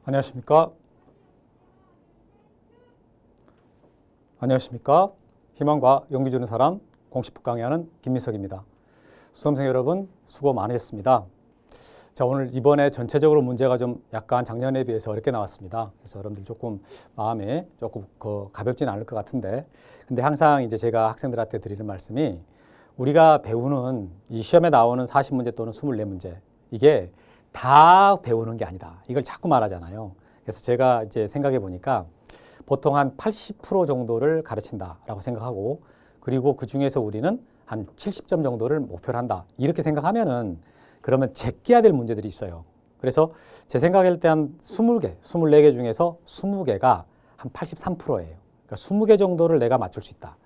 안녕하십니까? 희망과 용기 주는 사람 공식북 강의하는 김민석입니다. 수험생 여러분 수고 많으셨습니다. 자, 오늘 이번에 전체적으로 문제가 좀 약간 작년에 비해서 어렵게 나왔습니다. 그래서 여러분들 조금 마음에 조금 가볍지는 않을 것 같은데, 근데 항상 이제 제가 학생들한테 드리는 말씀이, 우리가 배우는 이 시험에 나오는 40문제 또는 24문제, 이게 다 배우는 게 아니다. 이걸 자꾸 말하잖아요. 그래서 제가 이제 생각해 보니까 보통 한 80% 정도를 가르친다라고 생각하고, 그리고 그 중에서 우리는 한 70점 정도를 목표로 한다. 이렇게 생각하면은 그러면 제껴야 될 문제들이 있어요. 그래서 제 생각일 때 한 20개, 24개 중에서 20개가 한 83%예요. 그러니까 20개 정도를 내가 맞출 수 있다.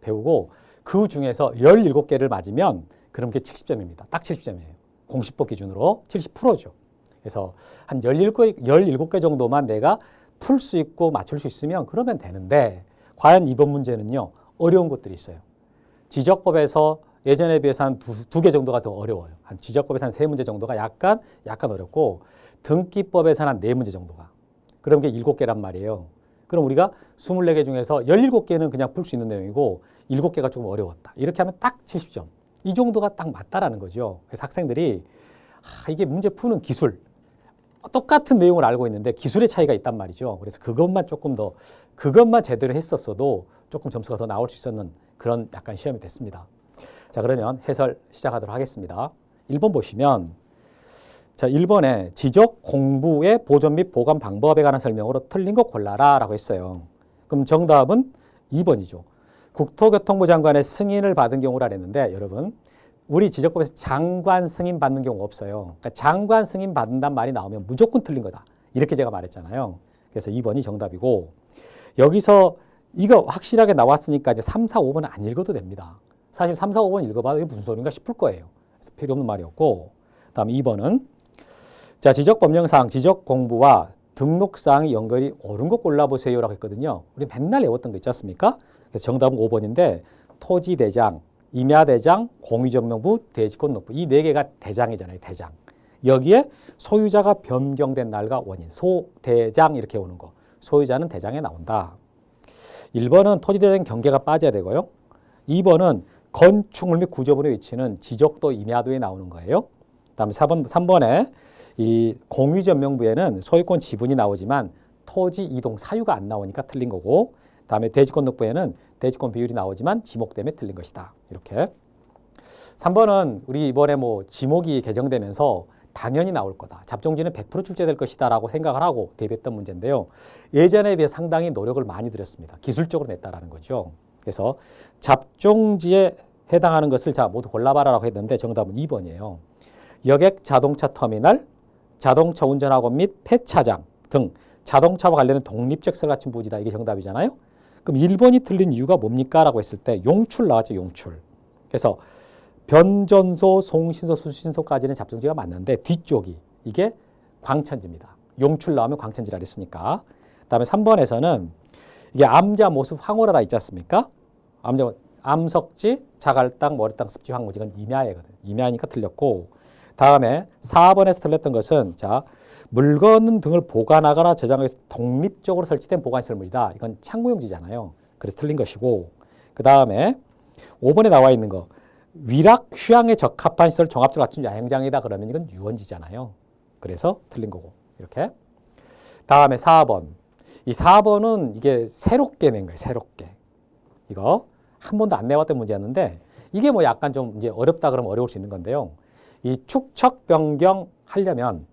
배우고 그 중에서 17개를 맞으면 그럼 그게 70점입니다. 딱 70점이에요. 공시법 기준으로 70%죠. 그래서 한 17개 정도만 내가 풀 수 있고 맞출 수 있으면 그러면 되는데, 과연 이번 문제는요, 어려운 것들이 있어요. 지적법에서 예전에 비해서 한 두 개 정도가 더 어려워요. 한 지적법에서 한 3문제 정도가 약간 어렵고, 등기법에서는 한 4문제 정도가. 그럼 그게 7개란 말이에요. 그럼 우리가 24개 중에서 17개는 그냥 풀 수 있는 내용이고 7개가 조금 어려웠다. 이렇게 하면 딱 70점. 이 정도가 딱 맞다라는 거죠. 그래서 학생들이 이게 문제 푸는 기술, 똑같은 내용을 알고 있는데 기술의 차이가 있단 말이죠. 그래서 그것만 제대로 했었어도 조금 점수가 더 나올 수 있었는 그런 약간 시험이 됐습니다. 자, 그러면 해설 시작하도록 하겠습니다. 1번 보시면, 자, 1번에 지적 공부의 보존 및 보관 방법에 관한 설명으로 틀린 거 골라라 라고 했어요. 그럼 정답은 2번이죠. 국토교통부 장관의 승인을 받은 경우라 했는데, 여러분, 우리 지적법에서 장관 승인 받는 경우 없어요. 그러니까 장관 승인 받는다는 말이 나오면 무조건 틀린 거다. 이렇게 제가 말했잖아요. 그래서 2번이 정답이고, 여기서 이거 확실하게 나왔으니까 이제 3, 4, 5번은 안 읽어도 됩니다. 사실 3, 4, 5번 읽어봐도 이게 무슨 소린가 싶을 거예요. 그래서 필요 없는 말이었고, 다음 2번은, 자, 지적법령상 지적 공부와 등록사항이 연결이 옳은 거 골라보세요라고 했거든요. 우리 맨날 외웠던 거 있지 않습니까? 그래서 정답은 5번인데, 토지대장, 임야대장, 공유전명부, 대지권록부, 이 4개가 대장이잖아요. 대장. 여기에 소유자가 변경된 날과 원인, 소대장 이렇게 오는 거. 소유자는 대장에 나온다. 1번은 토지대장 경계가 빠져야 되고요. 2번은 건축물 및 구조물의 위치는 지적도, 임야도에 나오는 거예요. 그다음에 3번에 이 공유전명부에는 소유권 지분이 나오지만 토지 이동 사유가 안 나오니까 틀린 거고, 다음에 대지권록부에는 대지권 비율이 나오지만 지목 때문에 틀린 것이다. 이렇게. 3번은 우리 이번에 지목이 개정되면서 당연히 나올 거다. 잡종지는 100% 출제될 것이다 라고 생각을 하고 대비했던 문제인데요. 예전에 비해 상당히 노력을 많이 들였습니다. 기술적으로 냈다라는 거죠. 그래서 잡종지에 해당하는 것을 자 모두 골라봐라 라고 했는데 정답은 2번이에요. 여객 자동차 터미널, 자동차 운전학원 및 폐차장 등 자동차와 관련된 독립적 설 갖춘 부지다. 이게 정답이잖아요. 그럼 1번이 틀린 이유가 뭡니까? 라고 했을 때 용출 나왔죠. 용출. 그래서 변전소, 송신소, 수신소까지는 잡종지가 맞는데 뒤쪽이 이게 광천지입니다. 용출 나오면 광천지라 그랬으니까. 그다음에 3번에서는 이게 암자, 모수, 황홀하다 있지 않습니까? 암석지, 자갈땅, 모래땅, 습지, 황무지. 이건 임야이거든요. 임야니까 틀렸고, 다음에 4번에서 틀렸던 것은, 자, 물건 등을 보관하거나 저장하기 위해서 독립적으로 설치된 보관시설물이다. 이건 창구용지잖아요. 그래서 틀린 것이고, 그 다음에 5번에 나와 있는 거, 위락, 휴양에 적합한 시설 종합적으로 갖춘 야행장이다. 그러면 이건 유원지잖아요. 그래서 틀린 거고, 이렇게. 다음에 4번. 이 4번은 이게 새롭게 낸 거예요. 새롭게. 이거 한 번도 안 내왔던 문제였는데, 이게 약간 좀 이제 어렵다 그러면 어려울 수 있는 건데요. 이 축척 변경 하려면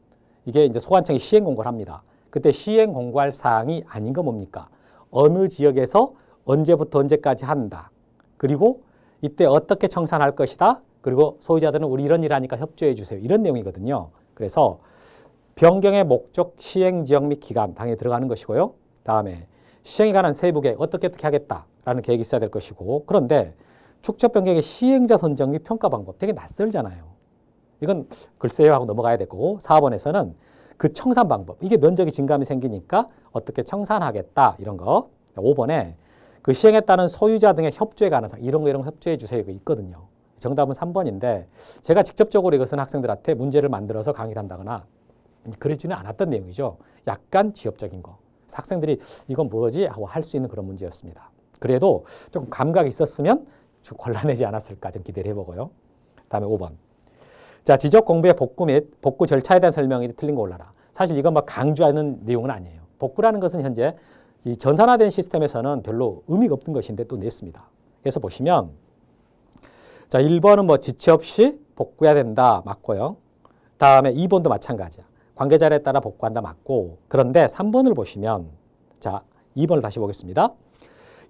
이게 이제 소관청이 시행 공고를 합니다. 그때 시행 공고할 사항이 아닌 거 뭡니까? 어느 지역에서 언제부터 언제까지 한다. 그리고 이때 어떻게 청산할 것이다. 그리고 소유자들은 우리 이런 일 하니까 협조해 주세요. 이런 내용이거든요. 그래서 변경의 목적, 시행 지역 및 기간 당연히 들어가는 것이고요. 다음에 시행에 관한 세부 계획 어떻게 하겠다라는 계획이 있어야 될 것이고, 그런데 축척 변경의 시행자 선정 및 평가 방법 되게 낯설잖아요. 이건 글쎄요 하고 넘어가야 될 거고, 4번에서는 그 청산 방법, 이게 면적이 증감이 생기니까 어떻게 청산하겠다 이런 거. 5번에 그 시행에 따른 소유자 등의 협조에 관한 사항, 이런 거 협조해 주세요. 이거 있거든요. 정답은 3번인데 제가 직접적으로 이것은 학생들한테 문제를 만들어서 강의를 한다거나 그러지는 않았던 내용이죠. 약간 지엽적인 거. 학생들이 이건 뭐지? 하고 할 수 있는 그런 문제였습니다. 그래도 조금 감각이 있었으면 좀 곤란하지 않았을까 좀 기대를 해보고요. 다음에 5번. 자, 지적 공부의 복구 및 복구 절차에 대한 설명이 틀린 거 올라라. 사실 이건 막 강조하는 내용은 아니에요. 복구라는 것은 현재 이 전산화된 시스템에서는 별로 의미가 없던 것인데 또 냈습니다. 그래서 보시면 자, 1번은 뭐 지체 없이 복구해야 된다. 맞고요. 다음에 2번도 마찬가지야. 관계자료에 따라 복구한다. 맞고. 그런데 3번을 보시면 자, 2번을 다시 보겠습니다.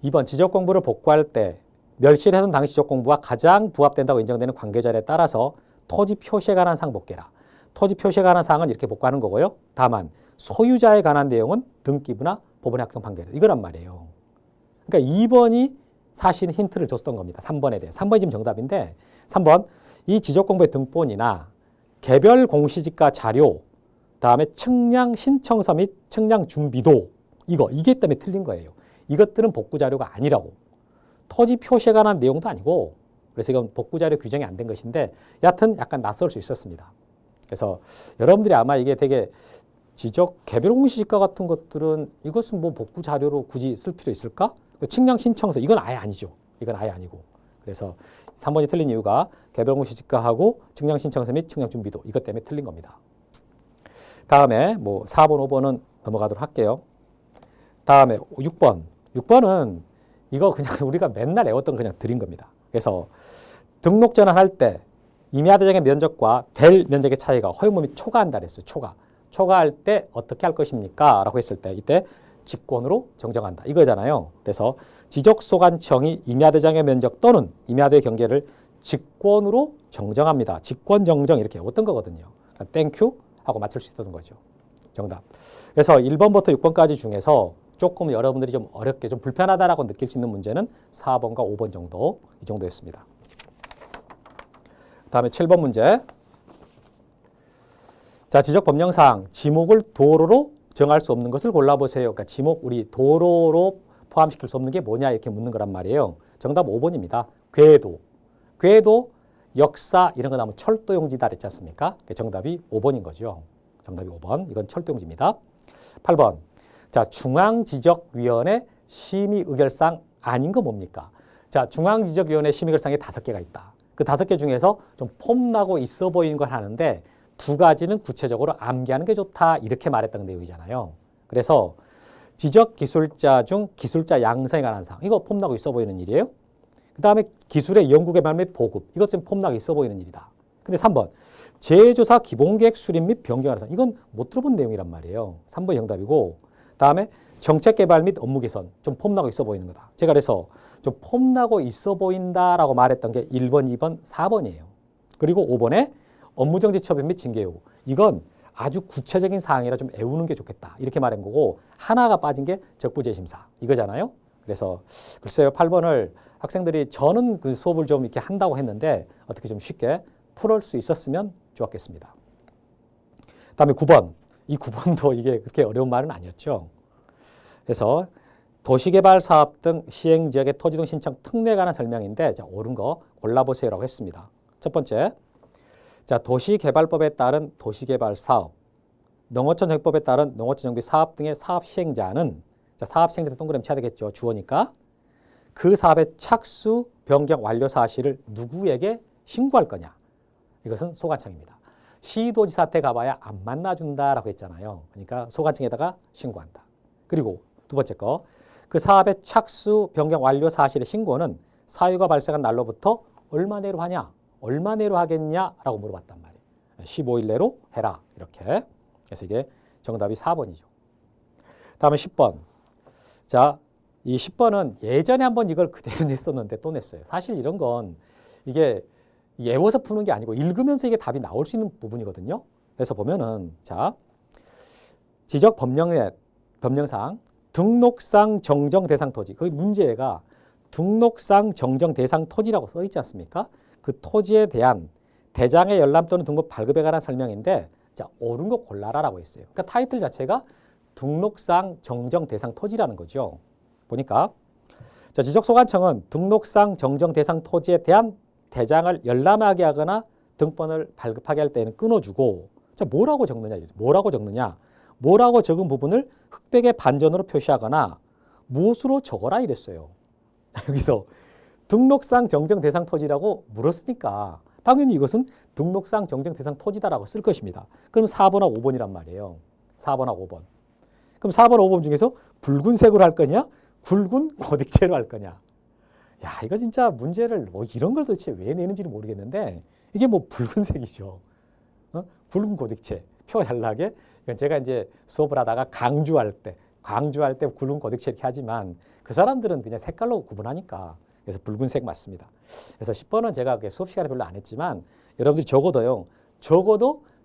2번 지적 공부를 복구할 때 멸실훼손 당시 지적 공부와 가장 부합된다고 인정되는 관계자료에 따라서 토지 표시에 관한 사항 복귀라. 토지 표시에 관한 사항은 이렇게 복구하는 거고요. 다만 소유자에 관한 내용은 등기부나 법원의 확정 판결. 이거란 말이에요. 그러니까 2번이 사실 힌트를 줬던 겁니다. 3번에 대해. 3번이 지금 정답인데 3번 이 지적 공부의 등본이나 개별 공시지가 자료 다음에 측량 신청서 및 측량 준비도 이게 때문에 틀린 거예요. 이것들은 복구 자료가 아니라고. 토지 표시에 관한 내용도 아니고 그래서 이건 복구 자료 규정이 안 된 것인데 여하튼 약간 낯설 수 있었습니다. 그래서 여러분들이 아마 이게 되게 지적 개별 공시지가 같은 것들은 이것은 뭐 복구 자료로 굳이 쓸 필요 있을까? 측량 신청서 이건 아예 아니죠. 이건 아예 아니고. 그래서 3번이 틀린 이유가 개별 공시지가하고 측량 신청서 및 측량 준비도 이것 때문에 틀린 겁니다. 다음에 뭐 4번, 5번은 넘어가도록 할게요. 다음에 6번. 6번은 이거 그냥 우리가 맨날 외웠던 그냥 드린 겁니다. 그래서 등록 전환할 때 임야대장의 면적과 될 면적의 차이가 허용범위 초과한다 그랬어요. 초과할 때 어떻게 할 것입니까? 라고 했을 때 이때 직권으로 정정한다. 이거잖아요. 그래서 지적소관청이 임야대장의 면적 또는 임야도의 경계를 직권으로 정정합니다. 직권 정정 이렇게 어떤 거거든요. 그러니까 땡큐 하고 맞출 수 있었던 거죠. 정답. 그래서 1번부터 6번까지 중에서 조금 여러분들이 좀 어렵게 좀 불편하다라고 느낄 수 있는 문제는 4번과 5번 정도 이 정도였습니다. 다음에 7번 문제. 자, 지적 법령상 지목을 도로로 정할 수 없는 것을 골라보세요. 그러니까 지목 우리 도로로 포함시킬 수 없는 게 뭐냐 이렇게 묻는 거란 말이에요. 정답 5번입니다. 궤도, 역사 이런 거 나오면 철도용지다 그랬지 않습니까? 정답이 5번인 거죠. 정답이 5번. 이건 철도용지입니다. 8번. 자, 중앙지적위원회 심의의결상 아닌 거 뭡니까? 자, 중앙지적위원회 심의의결상이 5개가 있다. 그 5개 중에서 좀 폼나고 있어 보이는 걸 하는데 2가지는 구체적으로 암기하는 게 좋다 이렇게 말했던 내용이잖아요. 그래서 지적기술자 중 기술자 양성에 관한 사항 이거 폼나고 있어 보이는 일이에요. 그 다음에 기술의 연구개발 및 보급 이것 좀 폼나고 있어 보이는 일이다. 근데 3번 재조사 기본계획 수립 및 변경하는 사항 이건 못 들어본 내용이란 말이에요. 3번이 정답이고 다음에 정책개발 및 업무 개선 좀 폼나고 있어 보이는 거다. 제가 그래서 좀 폼나고 있어 보인다라고 말했던 게 1번, 2번, 4번이에요. 그리고 5번에 업무정지 처분 및 징계 요구. 이건 아주 구체적인 사항이라 좀 외우는 게 좋겠다. 이렇게 말한 거고 하나가 빠진 게 적부재심사 이거잖아요. 그래서 글쎄요 8번을 학생들이 저는 그 수업을 좀 이렇게 한다고 했는데 어떻게 좀 쉽게 풀을 수 있었으면 좋았겠습니다. 다음에 9번. 이 9번도 이게 그렇게 어려운 말은 아니었죠. 그래서 도시개발 사업 등 시행지역의 토지 등 신청 특례에 관한 설명인데 자, 옳은 거 골라보세요라고 했습니다. 첫 번째. 자, 도시개발법에 따른 도시개발 사업, 농어촌 정비법에 따른 농어촌 정비 사업 등의 사업 시행자는 자, 사업 시행자 동그라미 쳐야 되겠죠. 주어니까 그 사업의 착수, 변경 완료 사실을 누구에게 신고할 거냐. 이것은 소관청입니다. 시도지사한테 가봐야 안 만나준다라고 했잖아요. 그러니까 소관청에다가 신고한다. 그리고 두 번째 거, 그 사업의 착수, 변경 완료 사실의 신고는 사유가 발생한 날로부터 얼마 내로 하냐. 얼마 내로 하겠냐라고 물어봤단 말이에요. 15일 내로 해라. 이렇게. 그래서 이게 정답이 4번이죠. 다음에 10번. 자, 이 10번은 예전에 한번 이걸 그대로 냈었는데 또 냈어요. 사실 이런 건 이게 외워서 푸는 게 아니고 읽으면서 이게 답이 나올 수 있는 부분이거든요. 그래서 보면은 자, 지적 법령상 등록상 정정 대상 토지. 그 문제가 등록상 정정 대상 토지라고 써 있지 않습니까? 그 토지에 대한 대장의 열람 또는 등록 발급에 관한 설명인데 자, 옳은 거 골라라라고 했어요. 그러니까 타이틀 자체가 등록상 정정 대상 토지라는 거죠. 보니까 자, 지적소관청은 등록상 정정 대상 토지에 대한 대장을 열람하게 하거나 등본을 발급하게 할 때는 끊어주고 자, 뭐라고 적느냐? 뭐라고 적느냐? 뭐라고 적은 부분을 흑백의 반전으로 표시하거나 무엇으로 적어라 이랬어요. 여기서 등록상 정정 대상 토지라고 물었으니까 당연히 이것은 등록상 정정 대상 토지다라고 쓸 것입니다. 그럼 4번하고 5번이란 말이에요. 4번하고 5번. 그럼 4번, 5번 중에서 붉은색으로 할 거냐? 굵은 고딕체로 할 거냐? 야, 이거 진짜 문제를 뭐 이런 걸 도대체 왜 내는지는 모르겠는데 이게 뭐 붉은색이죠. 굵은 고딕체. 표 잘 나게. 이건 제가 이제 수업을 하다가 강주할 때 굵은 고딕체 이렇게 하지만 그 사람들은 그냥 색깔로 구분하니까 그래서 붉은색 맞습니다. 그래서 10번은 제가 수업 시간에 별로 안 했지만 여러분들이 적어도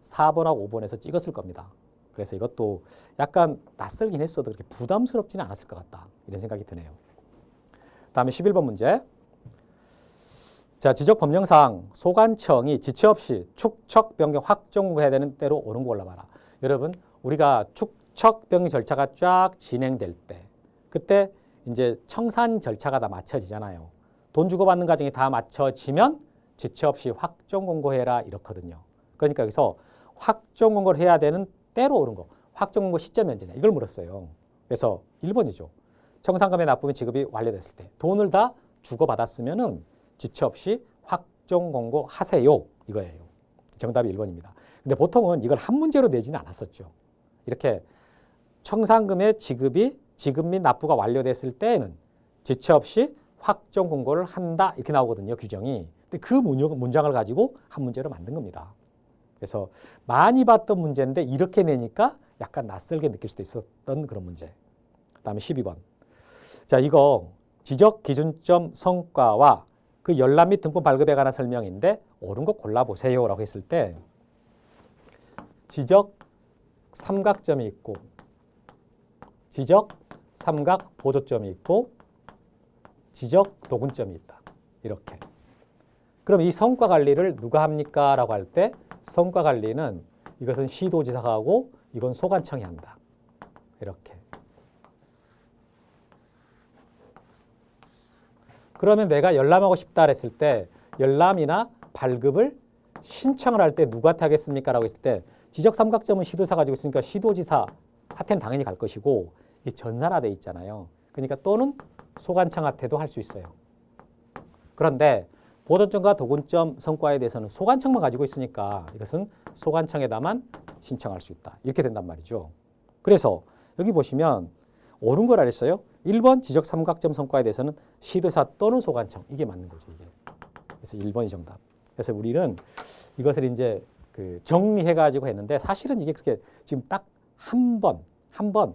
4번하고 5번에서 찍었을 겁니다. 그래서 이것도 약간 낯설긴 했어도 그렇게 부담스럽지는 않았을 것 같다. 이런 생각이 드네요. 다음에 11번 문제. 자, 지적법령상 소관청이 지체 없이 축척 변경 확정해야 되는 때로 옳은 거 골라봐라. 여러분, 우리가 축척 변경 절차가 쫙 진행될 때 그때 이제 청산 절차가 다 맞춰지잖아요. 돈 주고받는 과정이 다 맞춰지면 지체 없이 확정 공고해라 이렇거든요. 그러니까 여기서 확정 공고를 해야 되는 때로 옳은 거. 확정 공고 시점이 언제냐 이걸 물었어요. 그래서 1번이죠. 청산금의 납부금 지급이 완료됐을 때 돈을 다 주고받았으면은 지체 없이 확정 공고 하세요 이거예요. 정답이 1번입니다. 근데 보통은 이걸 한 문제로 내지는 않았었죠. 이렇게 청산금의 지급 및 납부가 완료됐을 때에는 지체 없이 확정 공고를 한다 이렇게 나오거든요. 규정이. 근데 그 문장을 가지고 한 문제로 만든 겁니다. 그래서 많이 봤던 문제인데 이렇게 내니까 약간 낯설게 느낄 수도 있었던 그런 문제. 그다음에 12번. 자, 이거 지적 기준점 성과와 그 열람 및 등본 발급에 관한 설명인데 옳은 거 골라보세요 라고 했을 때 지적 삼각점이 있고 지적 삼각 보조점이 있고 지적 도군점이 있다. 이렇게. 그럼 이 성과 관리를 누가 합니까? 라고 할 때 성과 관리는 이것은 시도지사가 하고 이건 소관청이 한다. 이렇게. 그러면 내가 열람하고 싶다 했을 때 열람이나 발급을 신청을 할 때 누구한테 하겠습니까? 라고 했을 때 지적 삼각점은 시도지사 가지고 있으니까 시도지사한테는 당연히 갈 것이고 이게 전산화돼 있잖아요. 그러니까 또는 소관청한테도 할 수 있어요. 그런데 보도점과 도군점 성과에 대해서는 소관청만 가지고 있으니까 이것은 소관청에다만 신청할 수 있다. 이렇게 된단 말이죠. 그래서 여기 보시면 옳은 걸 알았어요. 1번 지적 삼각점 성과에 대해서는 시도사 또는 소관청. 이게 맞는 거죠. 이게. 그래서 1번이 정답. 그래서 우리는 이것을 이제 정리해가지고 했는데 사실은 이게 그렇게 지금 딱 한 번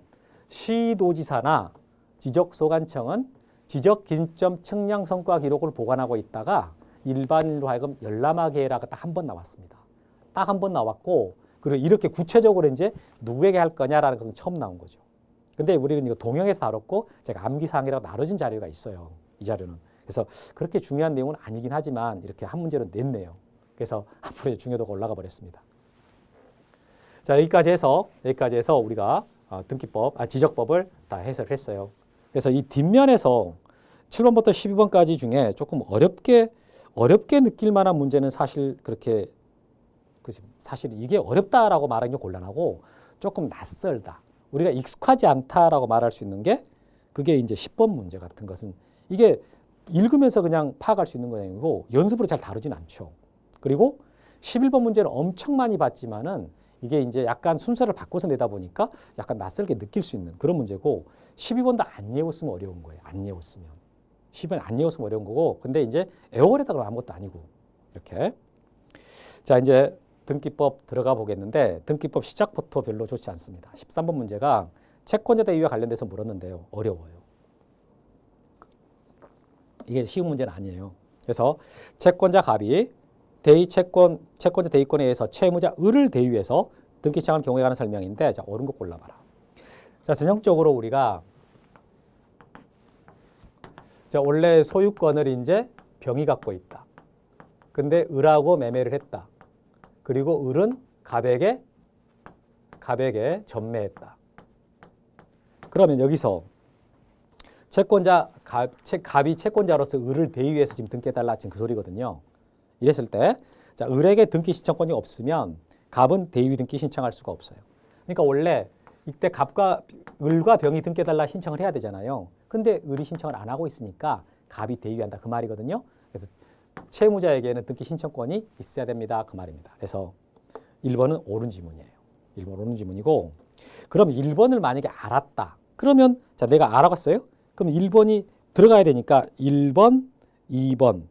시도지사나 지적 소관청은 지적 기준점 측량 성과 기록을 보관하고 있다가 일반인으로 하여금 열람하게 해라가 딱 한 번 나왔습니다. 딱 한 번 나왔고 그리고 이렇게 구체적으로 이제 누구에게 할 거냐라는 것은 처음 나온 거죠. 근데 우리는 이거 동영에서 다뤘고 제가 암기사항이라고 나눠진 자료가 있어요. 이 자료는. 그래서 그렇게 중요한 내용은 아니긴 하지만 이렇게 한 문제로 냈네요. 그래서 앞으로 중요도가 올라가 버렸습니다. 자, 여기까지 해서 우리가 지적법을 다 해설을 했어요. 그래서 이 뒷면에서 7번부터 12번까지 중에 조금 어렵게 느낄 만한 문제는 사실 그렇게 사실 이게 어렵다라고 말하는 게 곤란하고 조금 낯설다. 우리가 익숙하지 않다라고 말할 수 있는 게 그게 이제 10번 문제 같은 것은 이게 읽으면서 그냥 파악할 수 있는 거 아니고 연습으로 잘 다루진 않죠. 그리고 11번 문제는 엄청 많이 봤지만은 이게 이제 약간 순서를 바꿔서 내다 보니까 약간 낯설게 느낄 수 있는 그런 문제고 12번도 안 외웠으면 어려운 거예요. 안 외웠으면. 10번 안 외웠으면 어려운 거고 근데 이제 애월에다 그러면 아무것도 아니고 이렇게. 자, 이제 등기법 들어가 보겠는데 등기법 시작부터 별로 좋지 않습니다. 13번 문제가 채권자 대위와 관련돼서 물었는데요. 어려워요. 이게 쉬운 문제는 아니에요. 그래서 채권자 갑이 채권자 대위권에 의해서 채무자 을을 대위해서 등기 시작한 경우에 관한 설명인데 자, 옳은 거 골라봐라. 자, 전형적으로 우리가 자, 원래 소유권을 이제 병이 갖고 있다. 근데 을하고 매매를 했다. 그리고 을은 갑에게 전매했다. 그러면 여기서 갑이 채권자로서 을을 대위해서 지금 등기해달라 지금 그 소리거든요. 이랬을 때 자, 을에게 등기 신청권이 없으면 갑은 대위 등기 신청할 수가 없어요. 그러니까 원래 이때 갑과 을과 병이 등기해달라 신청을 해야 되잖아요. 근데 을이 신청을 안 하고 있으니까 갑이 대위한다 그 말이거든요. 그래서 채무자에게는 등기 신청권이 있어야 됩니다 그 말입니다. 그래서 1번은 옳은 지문이에요. 1번 옳은 지문이고, 그럼 1번을 만약에 알았다. 그러면 자 내가 알아봤어요. 그럼 1번이 들어가야 되니까 1번, 2번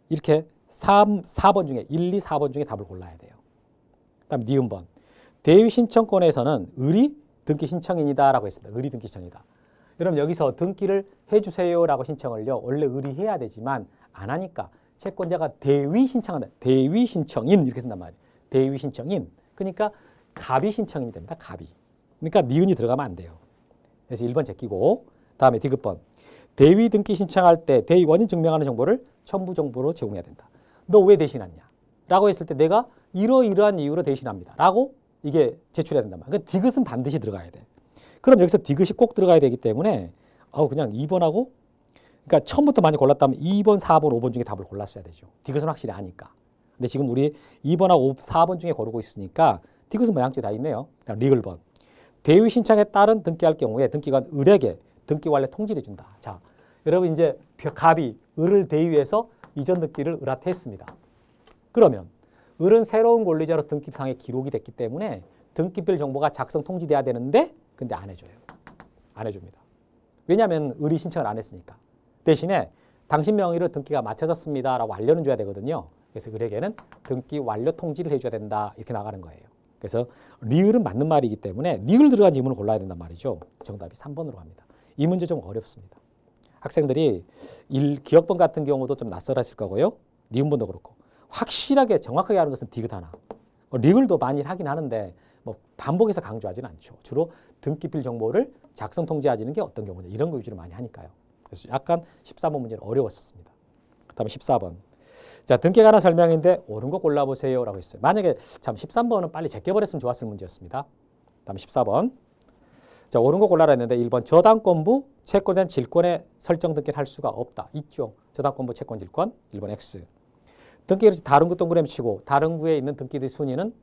이렇게 4번 중에 1, 2, 4번 중에 답을 골라야 돼요. 그다음 니은번. 대위 신청권에서는 을이 등기 신청인이다라고 했습니다. 을이 등기 신청이다. 여러분 여기서 등기를 해주세요라고 신청을요. 원래 을이 해야 되지만 안 하니까 채권자가 대위 신청한다. 대위 신청인 이렇게 쓴단 말이에요. 대위 신청인. 그러니까 갑이 신청인이 됩니다. 갑이. 그러니까 니은이 들어가면 안 돼요. 그래서 1번 제끼고 다음에 디귿번. 대위 등기 신청할 때 대위 원인 증명하는 정보를 첨부 정보로 제공해야 된다. 너 왜 대신하냐? 라고 했을 때 내가 이러이러한 이유로 대신합니다. 라고 이게 제출해야 된단 말이에요. 그러니까 디귿은 반드시 들어가야 돼. 그럼 여기서 디귿이 꼭 들어가야 되기 때문에 그냥 2번하고 그러니까 처음부터 많이 골랐다면 2번, 4번, 5번 중에 답을 골랐어야 되죠. 디귿은 확실히 아니까. 근데 지금 우리 2번하고 4번 중에 고르고 있으니까 디귿은 뭐 양쪽에 다 있네요. 리글번. 대위 신청에 따른 등기할 경우에 등기관 을에게 등기 완료 통지를 준다. 자, 여러분 이제 갑이 을을 대위해서 이전 등기를 을한테 했습니다. 그러면 을은 새로운 권리자로서 등기상에 기록이 됐기 때문에 등기별 정보가 작성 통지돼야 되는데 근데 안 해줘요. 안 해줍니다. 왜냐하면 을이 신청을 안 했으니까. 대신에 당신 명의로 등기가 맞춰졌습니다 라고 알려는 줘야 되거든요. 그래서 을에게는 등기 완료 통지를 해줘야 된다 이렇게 나가는 거예요. 그래서 리을은 맞는 말이기 때문에 리을 들어간 지문을 골라야 된단 말이죠. 정답이 3번으로 갑니다. 이 문제 좀 어렵습니다. 학생들이 기억번 같은 경우도 좀 낯설었을 거고요. 리은번도 그렇고 확실하게 정확하게 하는 것은 디귿 하나. 리을도 많이 하긴 하는데 뭐 반복해서 강조하지는 않죠. 주로 등기필 정보를 작성 통지하는 게 어떤 경우냐 이런 거 위주로 많이 하니까요. 그래서 약간 13번 문제는 어려웠었습니다. 그다음에 14번. 자, 등기에 관한 설명인데 옳은 거 골라보세요 라고 했어요. 만약에 참 13번은 빨리 제껴버렸으면 좋았을 문제였습니다. 그다음에 14번. 자, 옳은 거 골라라 했는데 1번 저당권부 채권에 대한 질권의 설정 등기를 할 수가 없다. 있죠. 저당권부 채권 질권 1번 X. 등기를 다른 구 동그라미 치고 다른 구에 있는 등기의 순위는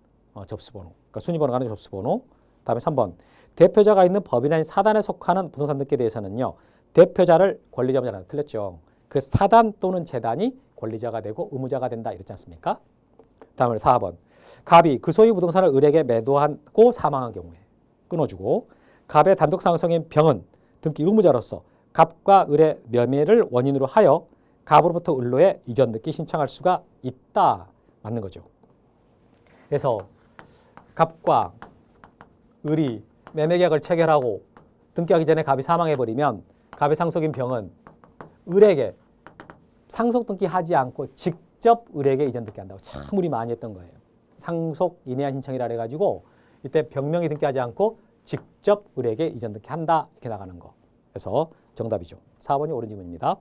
접수번호. 그러니까 순위번호가 아니라 접수번호. 다음에 3번. 대표자가 있는 법인 아닌 사단에 속하는 부동산 등기에 대해서는요. 대표자를 권리자가 하나 틀렸죠. 그 사단 또는 재단이 권리자가 되고 의무자가 된다 이랬지 않습니까? 다음에 4번. 갑이 그 소유 부동산을 을에게 매도하고 사망한 경우에 끊어주고 갑의 단독 상속인 병은 등기 의무자로서 갑과 을의 매매를 원인으로 하여 갑으로부터 을로의 이전 등기 신청할 수가 있다. 맞는 거죠. 그래서 갑과 을이 매매계약을 체결하고 등기하기 전에 갑이 사망해버리면 갑의 상속인 병은 을에게 상속 등기하지 않고 직접 을에게 이전 등기한다고 참 우리 많이 했던 거예요. 상속 인해한 신청이라 해가지고 이때 병명이 등기하지 않고 직접 을에게 이전 등기한다 이렇게 나가는 거. 그래서 정답이죠. 4번이 옳은 지문입니다.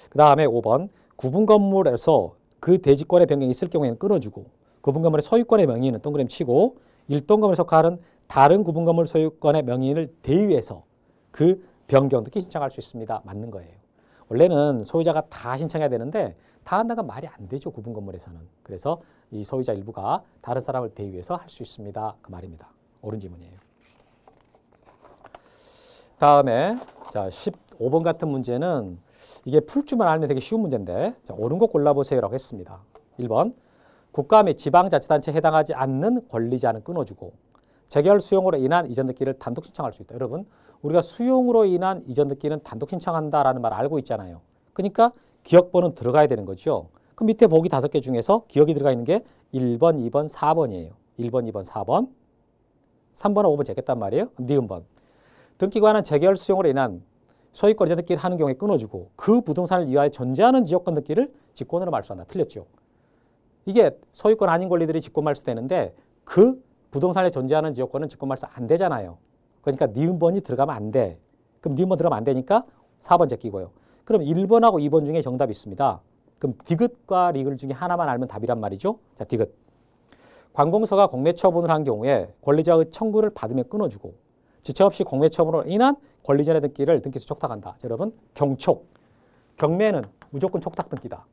그 다음에 5번. 구분 건물에서 그 대지권의 변경이 있을 경우에는 끊어주고 구분 건물의 소유권의 명의는 동그라미 치고 일동 건물에 속하는 다른 구분 건물 소유권의 명의를 대위해서 그 변경 등기 신청할 수 있습니다. 맞는 거예요. 원래는 소유자가 다 신청해야 되는데 다 한다가 말이 안 되죠. 구분 건물에서는. 그래서 이 소유자 일부가 다른 사람을 대위해서 할 수 있습니다. 그 말입니다. 옳은 지문이에요. 다음에 자 15번 같은 문제는 이게 풀 줄만 알면 되게 쉬운 문제인데 자, 옳은 거 골라보세요라고 했습니다. 1번. 국가 및 지방자치단체에 해당하지 않는 권리자는 끊어주고 재결 수용으로 인한 이전 등기를 단독 신청할 수 있다. 여러분 우리가 수용으로 인한 이전 등기는 단독 신청한다라는 말 알고 있잖아요. 그러니까 기억번은 들어가야 되는 거죠. 그럼 밑에 보기 5개 중에서 기억이 들어가 있는 게 1번, 2번, 4번이에요. 1번, 2번, 4번. 3번하고 5번 제꼈단 말이에요. 니은번. 등기관은 재결 수용으로 인한 소유권 이전 등기를 하는 경우에 끊어주고 그 부동산을 위하여 존재하는 지역권 등기를 직권으로 말소한다. 틀렸죠. 이게 소유권 아닌 권리들이 직권 말소되는데 그 부동산에 존재하는 지역권은 직권 말소 안 되잖아요. 그러니까 니은번이 들어가면 안 돼. 그럼 니은번 들어가면 안 되니까 4번 제끼고요. 그럼 1번하고 2번 중에 정답이 있습니다. 그럼 디귿과 리글 중에 하나만 알면 답이란 말이죠. 자, 디귿. 관공서가 공매 처분을 한 경우에 권리자의 청구를 받으면 끊어주고 지체 없이 공매 처분으로 인한 권리전의 등기를 등기소 촉탁한다. 자, 여러분 경촉. 경매는 무조건 촉탁 등기다.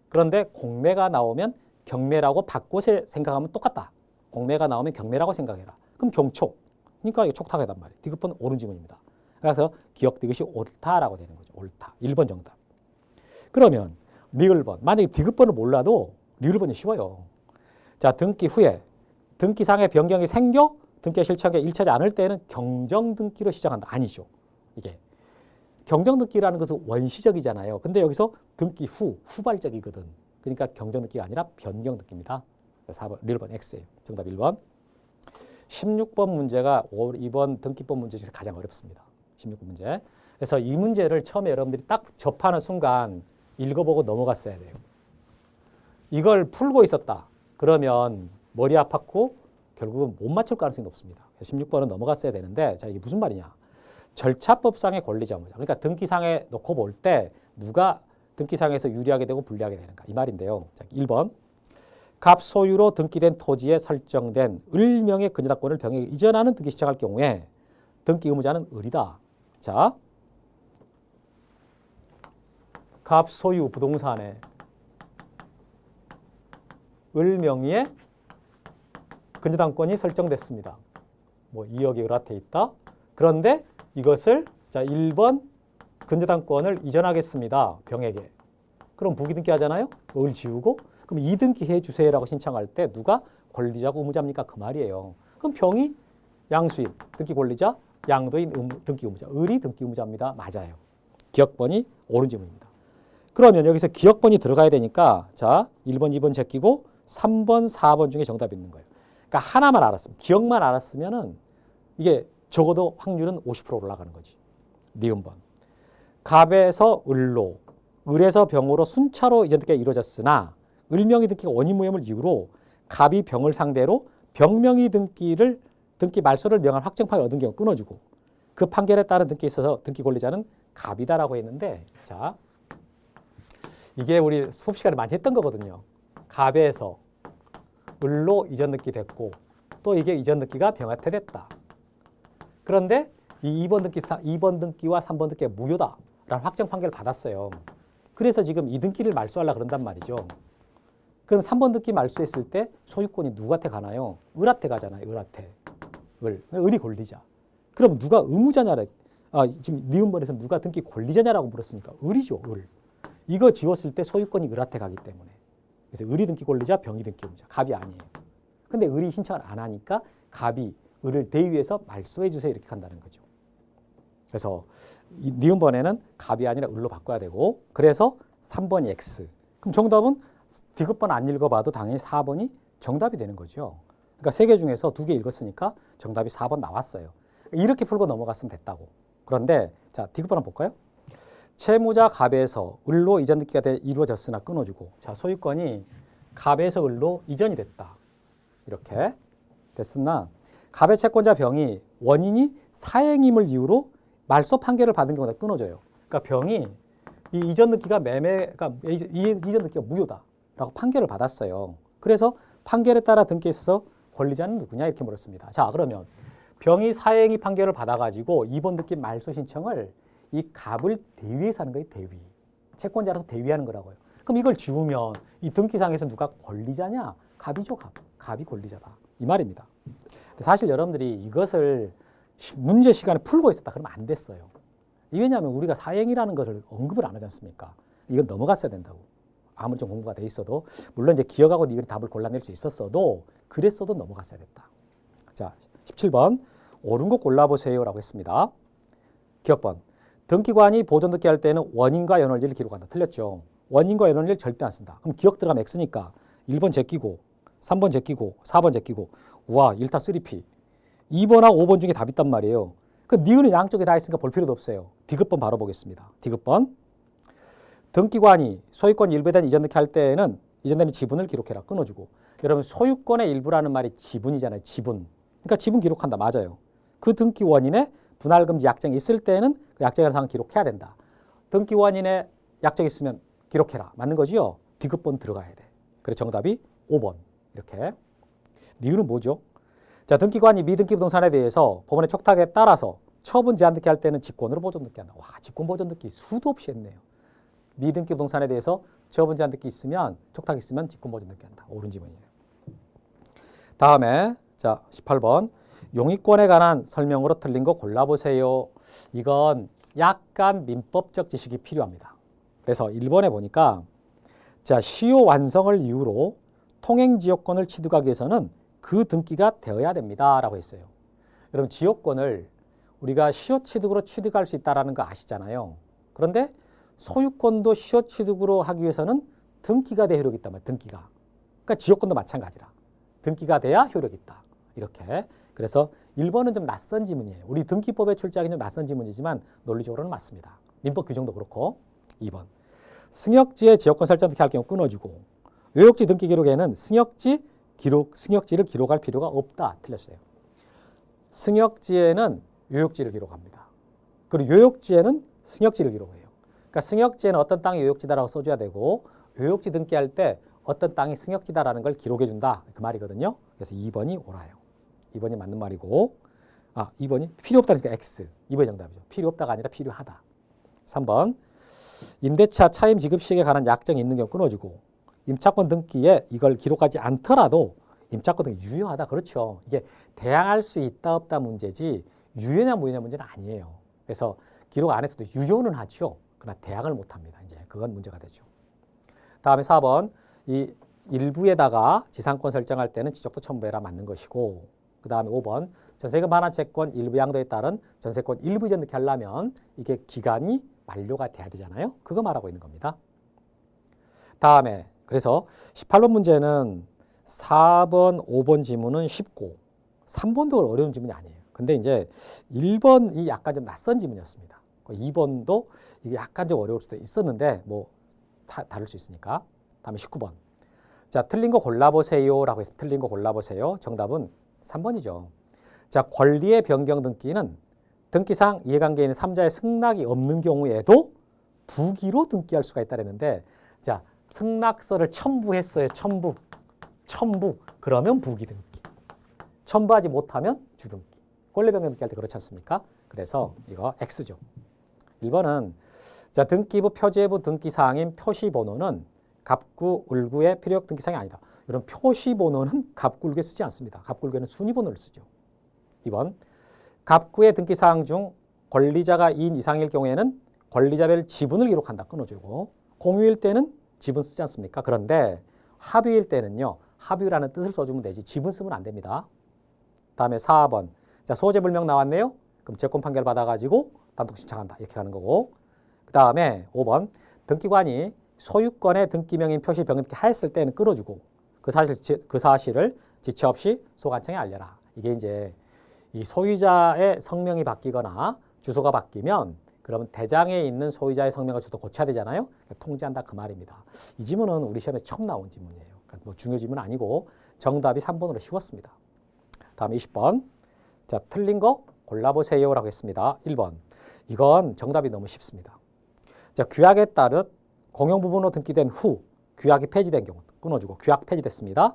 그런데 공매가 나오면 경매라고 바꿔서 생각하면 똑같다. 공매가 나오면 경매라고 생각해라. 그럼 경촉. 그러니까 이거 촉탁하단 말이에요. 디귿번 옳은 지문입니다. 그래서 기억 디귿이 옳다라고 되는 거죠. 옳다. 1번 정답. 그러면 리을번. 만약에 디귿번을 몰라도 리을번이 쉬워요. 자, 등기 후에 등기상의 변경이 생겨 등기가 실체하게 일치하지 않을 때는 경정등기로 시작한다. 아니죠. 이게 경정등기라는 것은 원시적이잖아요. 근데 여기서 등기 후발적이거든. 그러니까 경정등기가 아니라 변경등기입니다. 4번, 리을번 X예요. 정답 1번. 16번 문제가 이번 등기법 문제 중에서 가장 어렵습니다. 16번 문제. 그래서 이 문제를 처음에 여러분들이 딱 접하는 순간 읽어보고 넘어갔어야 돼요. 이걸 풀고 있었다. 그러면 머리 아팠고 결국은 못 맞출 가능성이 높습니다. 16번은 넘어갔어야 되는데, 자, 이게 무슨 말이냐. 절차법상의 권리자 의무자. 그러니까 등기상에 놓고 볼 때 누가 등기상에서 유리하게 되고 불리하게 되는가. 이 말인데요. 자, 1번. 갑 소유로 등기된 토지에 설정된 을명의 근저당권을 병에게 이전하는 등기 시작할 경우에 등기 의무자는 을이다. 자, 갑 소유 부동산에 을명의의 근저당권이 설정됐습니다. 뭐 2억이 을한테 있다. 그런데 이것을 자 1번 근저당권을 이전하겠습니다. 병에게. 그럼 부기등기 하잖아요. 을 지우고 그럼 이등기 해주세요라고 신청할 때 누가 권리자고 의무자입니까? 그 말이에요. 그럼 병이 양수인 등기 권리자, 양도인 등기 의무자, 을이 등기 의무자입니다. 맞아요. 기억번이 옳은 지문입니다. 그러면 여기서 기억번이 들어가야 되니까 자 1번, 2번 제끼고 3번, 4번 중에 정답이 있는 거예요. 그러니까 하나만 알았으면, 기억만 알았으면은 이게 적어도 확률은 50% 올라가는 거지. 니은번. 갑에서 을로, 을에서 병으로 순차로 이전 등기가 이루어졌으나 을명의 등기가 원인무혐을 이유로 갑이 병을 상대로 병명의 등기 말소를 명한 확정 판결을 얻은 경우 끊어주고 그 판결에 따른 등기에 있어서 등기 권리자는 갑이다라고 했는데 자 이게 우리 수업 시간에 많이 했던 거거든요. 갑에서 을로 이전 등기 됐고 또 이게 이전 등기가 병한테 됐다. 그런데 이 2번 등기와 3번 등기가 무효다라는 확정 판결을 받았어요. 그래서 지금 이 등기를 말소하려고 그런단 말이죠. 그럼 3번 등기 말소했을 때 소유권이 누구한테 가나요? 을한테 가잖아요. 을한테. 을이 권리자. 그럼 누가 의무자냐래. 지금 니은번에서 누가 등기 권리자냐라고 물었으니까 을이죠. 을. 이거 지웠을 때 소유권이 을한테 가기 때문에. 그래서 을이 등기 권리자, 병이 등기 의무자. 갑이 아니에요. 근데 을이 신청을 안 하니까 갑이 을을 대위해서 말소해 주세요 이렇게 한다는 거죠. 그래서 이 니은번에는 갑이 아니라 을로 바꿔야 되고 그래서 3번이 X. 그럼 정답은 디귿번 안 읽어봐도 당연히 4번이 정답이 되는 거죠. 그러니까 3개 중에서 2개 읽었으니까 정답이 4번 나왔어요. 이렇게 풀고 넘어갔으면 됐다고. 그런데 자 디귿번 한번 볼까요? 채무자 갑에서 을로 이전 등기가 이루어졌으나 끊어주고 자 소유권이 갑에서 을로 이전이 됐다. 이렇게 됐으나 갑의 채권자 병이 원인이 사행임을 이유로 말소 판결을 받은 경우에 끊어져요. 그러니까 병이 이 이전 등기가 그러니까 이전 등기가 무효다라고 판결을 받았어요. 그래서 판결에 따라 등기에 있어서 권리자는 누구냐 이렇게 물었습니다. 자 그러면 병이 사행위 판결을 받아가지고 2번 등기 말소 신청을 이 갑을 대위해서 하는 거예요. 대위. 채권자라서 대위하는 거라고요. 그럼 이걸 지우면 이 등기상에서 누가 권리자냐? 갑이죠. 갑이 권리자다. 이 말입니다. 사실 여러분들이 이것을 문제 시간에 풀고 있었다 그러면 안 됐어요. 왜냐하면 우리가 사행이라는 것을 언급을 안 하지 않습니까? 이건 넘어갔어야 된다고. 아무리 좀 공부가 돼 있어도 물론 이제 기억하고 니은 답을 골라낼 수 있었어도 그랬어도 넘어갔어야 됐다. 자, 17번 옳은 거 골라보세요라고 했습니다. 기억번. 등기관이 보존 등기할 때는 원인과 연월일을 기록한다. 틀렸죠. 원인과 연월일 절대 안 쓴다. 그럼 기억 들어가면 X니까 1번 제끼고 3번 제끼고 4번 제끼고 우와 1타 3P 2번하고 5번 중에 답이 있단 말이에요. 그 니은은 양쪽에 다 있으니까 볼 필요도 없어요. 디귿번 바로 보겠습니다. 디귿번. 등기관이 소유권 일부에 대한 이전 등기할 때에는 이전되는 지분을 기록해라. 끊어주고. 여러분 소유권의 일부라는 말이 지분이잖아요. 지분. 그러니까 지분 기록한다. 맞아요. 그 등기 원인에 분할금지 약정이 있을 때는 그 약정에 사항 기록해야 된다. 등기 원인에 약정이 있으면 기록해라. 맞는 거지요? 디귿번 들어가야 돼. 그래서 정답이 5번. 이렇게. 이유는 뭐죠? 자, 등기관이 미등기 부동산에 대해서 법원의 촉탁에 따라서 처분 제한 등기할 때는 직권으로 보존 등기한다. 와, 직권 보존 등기 수도 없이 했네요. 미등기 부동산에 대해서 처분 제한 등기 있으면 촉탁 있으면 직권 보존 등기한다. 옳은 지문이에요. 다음에 자 18번 용의권에 관한 설명으로 틀린 거 골라보세요. 이건 약간 민법적 지식이 필요합니다. 그래서 1번에 보니까 자 시효 완성을 이유로 통행지역권을 취득하기 위해서는 그 등기가 되어야 됩니다 라고 했어요. 여러분 지역권을 우리가 시효 취득으로 취득할 수 있다는 거 아시잖아요. 그런데 소유권도 시효 취득으로 하기 위해서는 등기가 돼야 효력이 있단 말이에요. 등기가. 그러니까 지역권도 마찬가지라. 등기가 돼야 효력이 있다. 이렇게. 그래서 1번은 좀 낯선 지문이에요. 우리 등기법에 출제하기는 좀 낯선 지문이지만 논리적으로는 맞습니다. 민법 규정도 그렇고. 2번. 승역지의 지역권 설정 등기할 경우 끊어주고 요역지 등기 기록에는 승역지를 기록할 필요가 없다. 틀렸어요. 승역지에는 요역지를 기록합니다. 그리고 요역지에는 승역지를 기록해요. 그러니까 승역지에는 어떤 땅이 요역지다라고 써줘야 되고 요역지 등기할 때 어떤 땅이 승역지다라는 걸 기록해 준다. 그 말이거든요. 그래서 2번이 옳아요. 2번이 맞는 말이고 2번이 필요 없다니까 X. 2번이 정답이죠. 필요 없다가 아니라 필요하다. 3번 임대차 차임 지급 시기에 관한 약정이 있는 경우 끊어주고 임차권 등기에 이걸 기록하지 않더라도 임차권 등기 유효하다. 그렇죠. 이게 대항할 수 있다 없다 문제지 유효냐 무효냐 문제는 아니에요. 그래서 기록 안 했어도 유효는 하죠. 그러나 대항을 못합니다. 이제 그건 문제가 되죠. 다음에 4번 이 일부에다가 지상권 설정할 때는 지적도 첨부해라 맞는 것이고 그 다음에 5번 전세금 반환 채권 일부 양도에 따른 전세권 일부 이전 이렇게 하려면 이게 기간이 만료가 돼야 되잖아요. 그거 말하고 있는 겁니다. 다음에 그래서 18번 문제는 4번, 5번 지문은 쉽고 3번도 어려운 지문이 아니에요. 근데 이제 1번이 약간 좀 낯선 지문이었습니다. 2번도 이게 약간 좀 어려울 수도 있었는데 뭐 다를 수 있으니까. 다음에 19번. 자, 틀린 거 골라보세요 라고 해서 틀린 거 골라보세요. 정답은 3번이죠. 자, 권리의 변경 등기는 등기상 이해관계에 있는 3자의 승낙이 없는 경우에도 부기로 등기할 수가 있다 그랬는데 자, 승낙서를 첨부했어요. 첨부. 그러면 부기 등기. 첨부하지 못하면 주등기. 권리 변경 등기할 때 그렇지 않습니까? 그래서 이거 X죠. 1번은 자, 등기부 표제부 등기사항인 표시번호는 갑구, 을구의 필요역 등기사항이 아니다. 이런 표시번호는 갑구, 을구에 쓰지 않습니다. 갑구, 을구에는 순위번호를 쓰죠. 2번 갑구의 등기사항 중 권리자가 2인 이상일 경우에는 권리자별 지분을 기록한다. 끊어주고 공유일 때는 지분 쓰지 않습니까? 그런데 합의일 때는요. 합의라는 뜻을 써주면 되지 지분 쓰면 안 됩니다. 다음에 4번 자, 소재불명 나왔네요. 그럼 재권 판결 받아가지고 단독 신청한다. 이렇게 가는 거고 그 다음에 5번 등기관이 소유권의 등기명인 표시 변경등기 하였을 때는 끊어주고 그 사실을 지체 없이 소관청에 알려라. 이게 이제 이 소유자의 성명이 바뀌거나 주소가 바뀌면 그러면 대장에 있는 소유자의 성명과 주소 고쳐야 되잖아요. 그러니까 통지한다 그 말입니다. 이 지문은 우리 시험에 처음 나온 지문이에요. 그러니까 뭐 중요 지문은 아니고 정답이 3번으로 쉬웠습니다. 다음 20번. 자, 틀린 거 골라보세요라고 했습니다. 1번. 이건 정답이 너무 쉽습니다. 자, 규약에 따른 공용부분으로 등기된 후 규약이 폐지된 경우 끊어주고 규약 폐지됐습니다.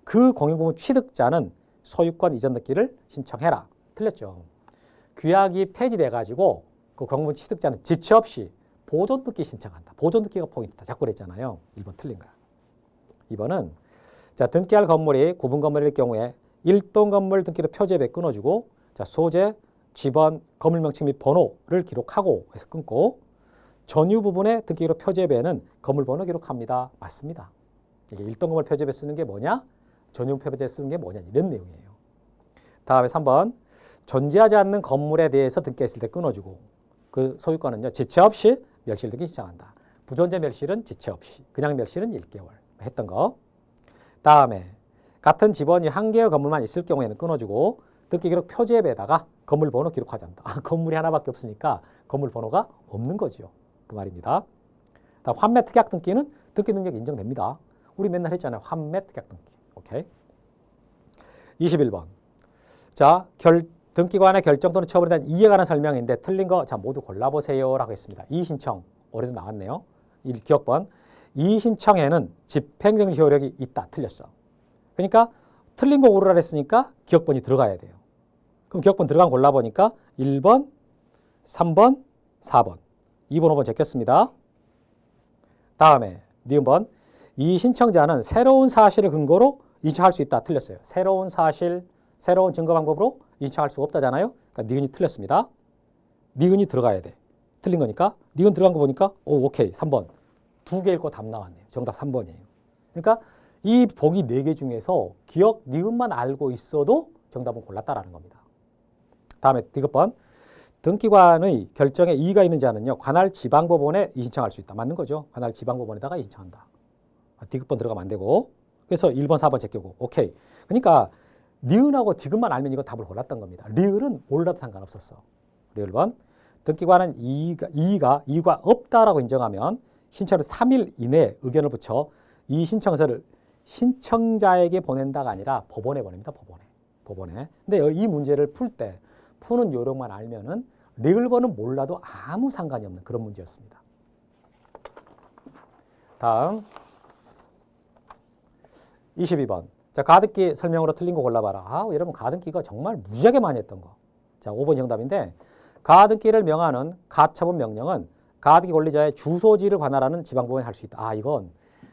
그 공용부분 취득자는 소유권 이전 등기를 신청해라. 틀렸죠. 규약이 폐지돼가지고 그 공용부분 취득자는 지체 없이 보존 등기 신청한다. 보존 등기가 포인트다. 자꾸 그랬잖아요. 1번 틀린 거야. 2번은 자, 등기할 건물이 구분 건물일 경우에 일동 건물 등기로 표제부에 끊어주고 자, 소재, 지번, 건물 명칭 및 번호를 기록하고 해서 끊고 전유 부분의 등기로 표제부에는 건물 번호 기록합니다. 맞습니다. 이게 일동 건물 표제부에 쓰는 게 뭐냐? 전유 표제부에 쓰는 게 뭐냐? 이런 내용이에요. 다음에 3번 존재하지 않는 건물에 대해서 등기했을 때 끊어주고 그 소유권은요. 지체 없이 멸실 등기 신청한다. 부존재 멸실은 지체 없이 그냥 멸실은 1개월 했던 거. 다음에 같은 지번이 한 개의 건물만 있을 경우에는 끊어주고 등기 기록 표제부에다가 건물 번호 기록하지 않는다. 건물이 하나밖에 없으니까 건물 번호가 없는 거죠. 그 말입니다. 다음 환매 특약 등기는 등기 능력이 인정됩니다. 우리 맨날 했잖아요. 환매 특약 등기. 오케이. 21번. 자, 등기관의 결정 또는 처분에 대한 이해에 관한 설명인데 틀린 거 자, 모두 골라보세요라고 했습니다. 이의신청. 올해도 나왔네요. 기억번. 이의신청에는 집행정지 효력이 있다. 틀렸어. 그러니까 틀린 거 고르라 했으니까 기억번이 들어가야 돼요. 그럼 기억번 들어간 골라보니까 1번, 3번, 4번. 2번, 5번 제꼈습니다. 다음에 니은번. 이 신청자는 새로운 사실을 근거로 인정할 수 있다. 틀렸어요. 새로운 사실, 새로운 증거 방법으로 인정할 수 없다잖아요. 그러니까 니은이 틀렸습니다. 니은이 들어가야 돼. 틀린 거니까. 니은 들어간 거 보니까 오케이. 3번. 2개 읽고 답 나왔네요. 정답 3번이에요. 그러니까 이 보기 4개 중에서 기억 니은만 알고 있어도 정답은 골랐다라는 겁니다. 다음에 디귿번. 등기관의 결정에 이의가 있는 자는요. 관할 지방법원에 이의신청할 수 있다. 맞는 거죠. 관할 지방법원에다가 이의신청한다. 디귿번 들어가면 안 되고. 그래서 1번, 4번 제껴고. 오케이. 그러니까 니은하고 디귿만 알면 이거 답을 골랐던 겁니다. 리을은 몰라도 상관없었어. 그리고 1번. 등기관은 이의가 없다라고 인정하면 신청을 3일 이내에 의견을 붙여 이 신청서를 신청자에게 보낸다가 아니라 법원에 보냅니다. 법원에. 근데 이 문제를 풀 때 푸는 요령만 알면은 리을번은 몰라도 아무 상관이 없는 그런 문제였습니다. 다음 22번. 자, 가등기 설명으로 틀린 거 골라봐라. 여러분 가등기가 정말 무지하게 많이 했던 거. 자, 5번 정답인데 가등기를 명하는 가처분 명령은 가등기 권리자의 주소지를 관할하는 지방법원이 할 수 있다. 이건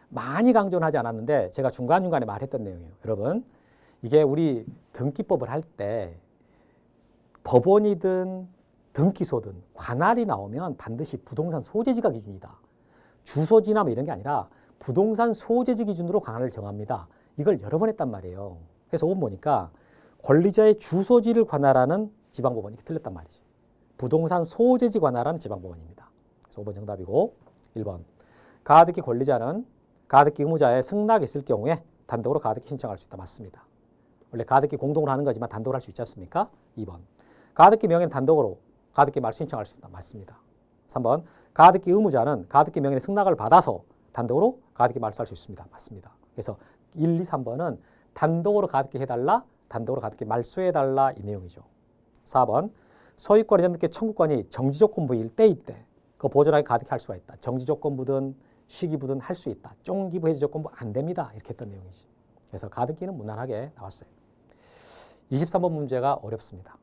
많이 강조는 하지 않았는데 제가 중간중간에 말했던 내용이에요. 여러분 이게 우리 등기법을 할 때 법원이든 등기소든 관할이 나오면 반드시 부동산 소재지가 기준이다. 주소지나 뭐 이런 게 아니라 부동산 소재지 기준으로 관할을 정합니다. 이걸 여러 번 했단 말이에요. 그래서 5번 보니까 권리자의 주소지를 관할하는 지방법원이 틀렸단 말이지. 부동산 소재지 관할하는 지방법원입니다. 그래서 5번 정답이고 1번. 가등기 권리자는 가등기 의무자의 승낙이 있을 경우에 단독으로 가등기 신청할 수 있다. 맞습니다. 원래 가등기 공동으로 하는 거지만 단독으로 할 수 있지 않습니까? 2번. 가등기 명의는 단독으로 가등기 말소 신청할 수 있다. 맞습니다. 3번. 가등기 의무자는 가등기 명의의 승낙을 받아서 단독으로 가등기 말소할 수 있습니다. 맞습니다. 그래서 1, 2, 3번은 단독으로 가등기 해달라, 단독으로 가등기 말소해달라 이 내용이죠. 4번. 소유권 이전등기 청구권이 정지조건부일 때일 때 그 보존하게 가등기 할 수가 있다. 정지조건부든 시기부든 할 수 있다. 쫑기부 해지조건부 안 됩니다. 이렇게 했던 내용이지. 그래서 가등기는 무난하게 나왔어요. 23번 문제가 어렵습니다.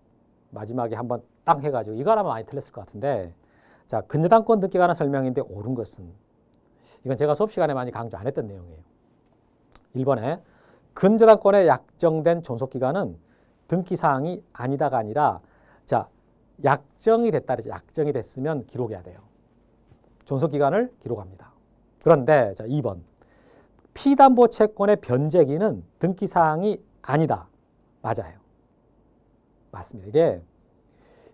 마지막에 한번 딱 해가지고 이거 하나만 많이 틀렸을 것 같은데 자, 근저당권 등기에 관한 설명인데 옳은 것은 이건 제가 수업 시간에 많이 강조 안 했던 내용이에요. 1번에 근저당권에 약정된 존속기간은 등기사항이 아니다가 아니라 자, 약정이 됐다 그러죠. 약정이 됐으면 기록해야 돼요. 존속기간을 기록합니다. 그런데 자, 2번 피담보 채권의 변제기는 등기사항이 아니다. 맞아요. 맞습니다. 이게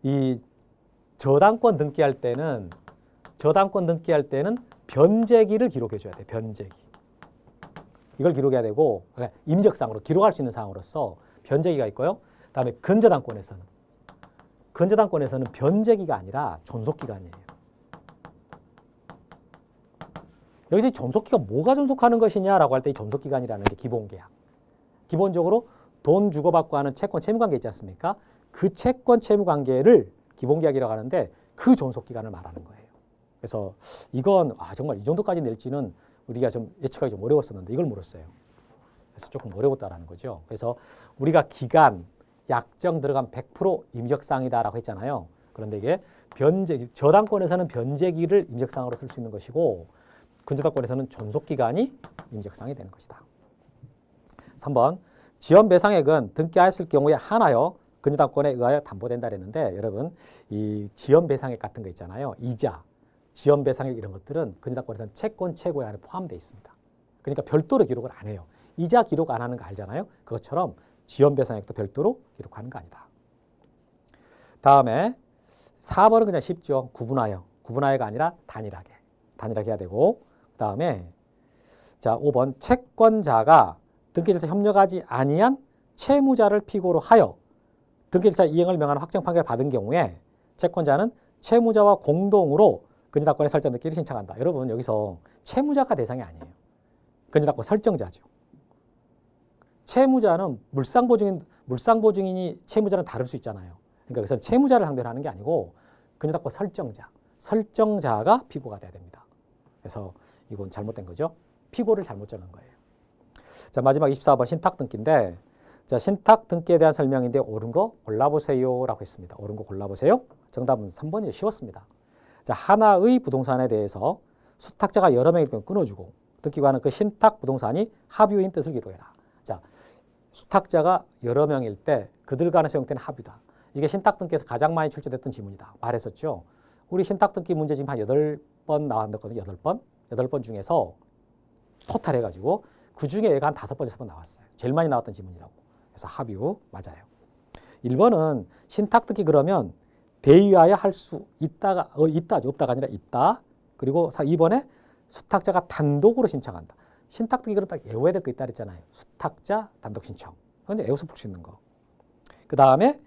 이 저당권 등기할 때는 변제기를 기록해 줘야 돼요. 변제기. 이걸 기록해야 되고 그러니까 임적상으로 기록할 수 있는 사항으로서 변제기가 있고요. 그다음에 근저당권에서는 변제기가 아니라 존속기간이에요. 여기서 존속기가 뭐가 존속하는 것이냐라고 할 때 이 존속기간이라는 게 기본계약. 기본적으로 돈 주고받고 하는 채권 채무관계 있지 않습니까? 그 채권 채무관계를 기본계약이라고 하는데 그 존속기간을 말하는 거예요. 그래서 이건 정말 이 정도까지 낼지는 우리가 좀 예측하기 좀 어려웠었는데 이걸 물었어요. 그래서 조금 어려웠다라는 거죠. 그래서 우리가 기간, 약정 들어간 100% 임적사항이다라고 했잖아요. 그런데 이게 변제기, 저당권에서는 변제기를 임적사항으로 쓸 수 있는 것이고 근저당권에서는 존속기간이 임적사항이 되는 것이다. 3번 지연배상액은 등기하였을 경우에 한하여 근저당권에 의하여 담보된다 그랬는데 여러분 이 지연배상액 같은 거 있잖아요. 이자, 지연배상액 이런 것들은 근저당권에서는 채권 채고에 안에 포함되어 있습니다. 그러니까 별도로 기록을 안 해요. 이자 기록 안 하는 거 알잖아요. 그것처럼 지연배상액도 별도로 기록하는 거 아니다. 다음에 4번은 그냥 쉽죠. 구분하여가 아니라 단일하게 해야 되고 그 다음에 자 5번 채권자가 등기절차 협력하지 아니한 채무자를 피고로 하여 등기절차 이행을 명하는 확정 판결을 받은 경우에 채권자는 채무자와 공동으로 근저당권의 설정 등기를 신청한다. 여러분 여기서 채무자가 대상이 아니에요. 근저당권 설정자죠. 채무자는 물상보증인이 채무자는 다를 수 있잖아요. 그러니까 여기서 채무자를 상대로 하는 게 아니고 근저당권 설정자가 피고가 돼야 됩니다. 그래서 이건 잘못된 거죠. 피고를 잘못 정한 거예요. 자, 마지막 24번 신탁등기인데 자, 신탁등기에 대한 설명인데 옳은 거 골라보세요라고 했습니다. 옳은 거 골라보세요. 정답은 3번이 쉬웠습니다. 자, 하나의 부동산에 대해서 수탁자가 여러 명일 경우 끊어주고 등기관은 그 신탁 부동산이 합유인 뜻을 기록해라. 자, 수탁자가 여러 명일 때 그들 간에 사용되는 합유다. 이게 신탁등기에서 가장 많이 출제됐던 지문이다. 말했었죠. 우리 신탁등기 문제 지금 한 8번 나왔거든요. 8번. 8번 중에서 토탈 해가지고 그중에 얘가 한 5번, 6번 나왔어요. 제일 많이 나왔던 지문이라고. 그래서 합유 맞아요. 1번은 신탁등기 그러면 대위하여 할 수 있다가 있다죠. 없다가 아니라 있다. 그리고 2번에 수탁자가 단독으로 신청한다. 신탁등기 그럼 딱 외워야 될 거 있다 그랬잖아요. 수탁자 단독 신청. 그런데 외워서 풀 수 있는 거. 그 다음에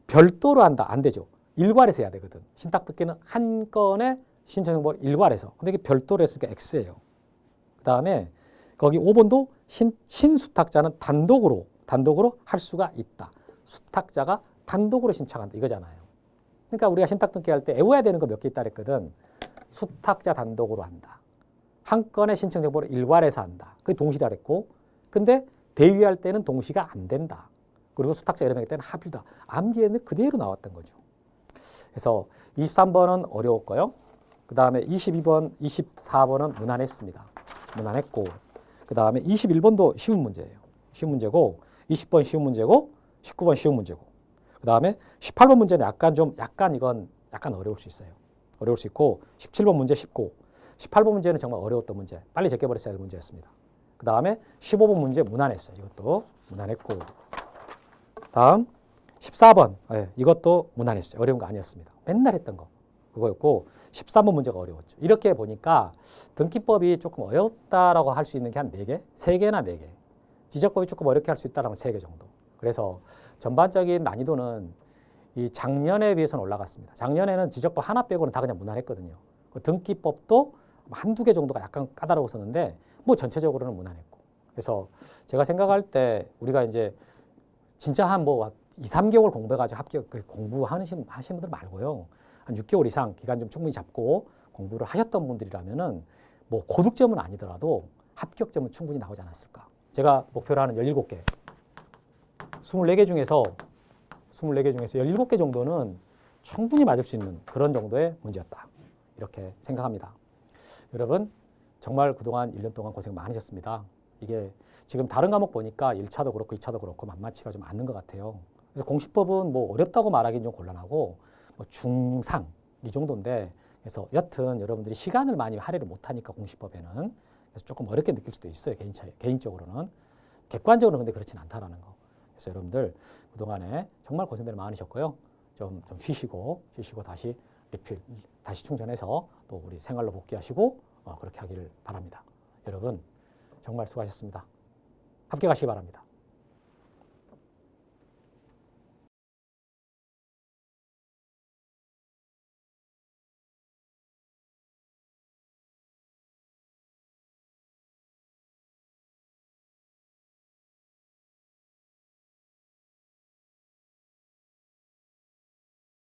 별도로 한다. 안 되죠. 일괄해서 해야 되거든. 신탁등기는 한 건의 신청 정보를 일괄해서. 근데 이게 별도로 했으니까 X예요. 그 다음에 거기 5번도 신수탁자는 단독으로 할 수가 있다. 수탁자가 단독으로 신청한다. 이거잖아요. 그러니까 우리가 신탁등기 할 때 외워야 되는 거 몇 개 있다 그랬거든. 수탁자 단독으로 한다. 한 건의 신청 정보를 일괄해서 한다. 그게 동시라 그랬고, 근데 대위할 때는 동시가 안 된다. 그리고 수탁자 여러 명일 때는 합유다. 암기에는 그대로 나왔던 거죠. 그래서 23번은 어려웠고요. 그 다음에 22번, 24번은 무난했습니다. 무난했고, 그 다음에 21번도 쉬운 문제예요. 쉬운 문제고, 20번 쉬운 문제고, 19번 쉬운 문제고, 그 다음에 18번 문제는 약간 어려울 수 있어요. 어려울 수 있고, 17번 문제 쉽고, 18번 문제는 정말 어려웠던 문제, 빨리 제껴버렸어야 할 문제였습니다. 그 다음에 15번 문제 무난했어요. 이것도 무난했고, 다음 14번 이것도 무난했어요. 어려운 거 아니었습니다. 맨날 했던 거 그거였고, 13번 문제가 어려웠죠. 이렇게 보니까 등기법이 조금 어렵다라고 할 수 있는 게 한 4개? 3개나 4개. 지적법이 조금 어렵게 할 수 있다라면 3개 정도. 그래서 전반적인 난이도는 이 작년에 비해서는 올라갔습니다. 작년에는 지적법 하나 빼고는 다 그냥 무난했거든요. 그 등기법도 한두 개 정도가 약간 까다로웠었는데 뭐 전체적으로는 무난했고. 그래서 제가 생각할 때 우리가 이제 진짜 한 뭐 2, 3개월 공부해가지고 공부하시는 분들 말고요. 한 6개월 이상 기간 좀 충분히 잡고 공부를 하셨던 분들이라면은 뭐 고득점은 아니더라도 합격점은 충분히 나오지 않았을까. 제가 목표로 하는 17개, 24개 중에서 17개 정도는 충분히 맞을 수 있는 그런 정도의 문제였다. 이렇게 생각합니다. 여러분 정말 그동안 1년 동안 고생 많으셨습니다. 이게 지금 다른 과목 보니까 1차도 그렇고 2차도 그렇고 만만치가 좀 않는 것 같아요. 그래서 공시법은 뭐 어렵다고 말하기는 좀 곤란하고 뭐 중상 이 정도인데, 그래서 여튼 여러분들이 시간을 많이 할애를 못하니까 공시법에는 그래서 조금 어렵게 느낄 수도 있어요. 개인적으로는. 객관적으로는 근데 그렇진 않다라는 거. 그래서 여러분들 그동안에 정말 고생들 많으셨고요. 좀 쉬시고 다시 리필, 다시 충전해서 또 우리 생활로 복귀하시고 그렇게 하기를 바랍니다. 여러분 정말 수고하셨습니다. 합격하시기 바랍니다.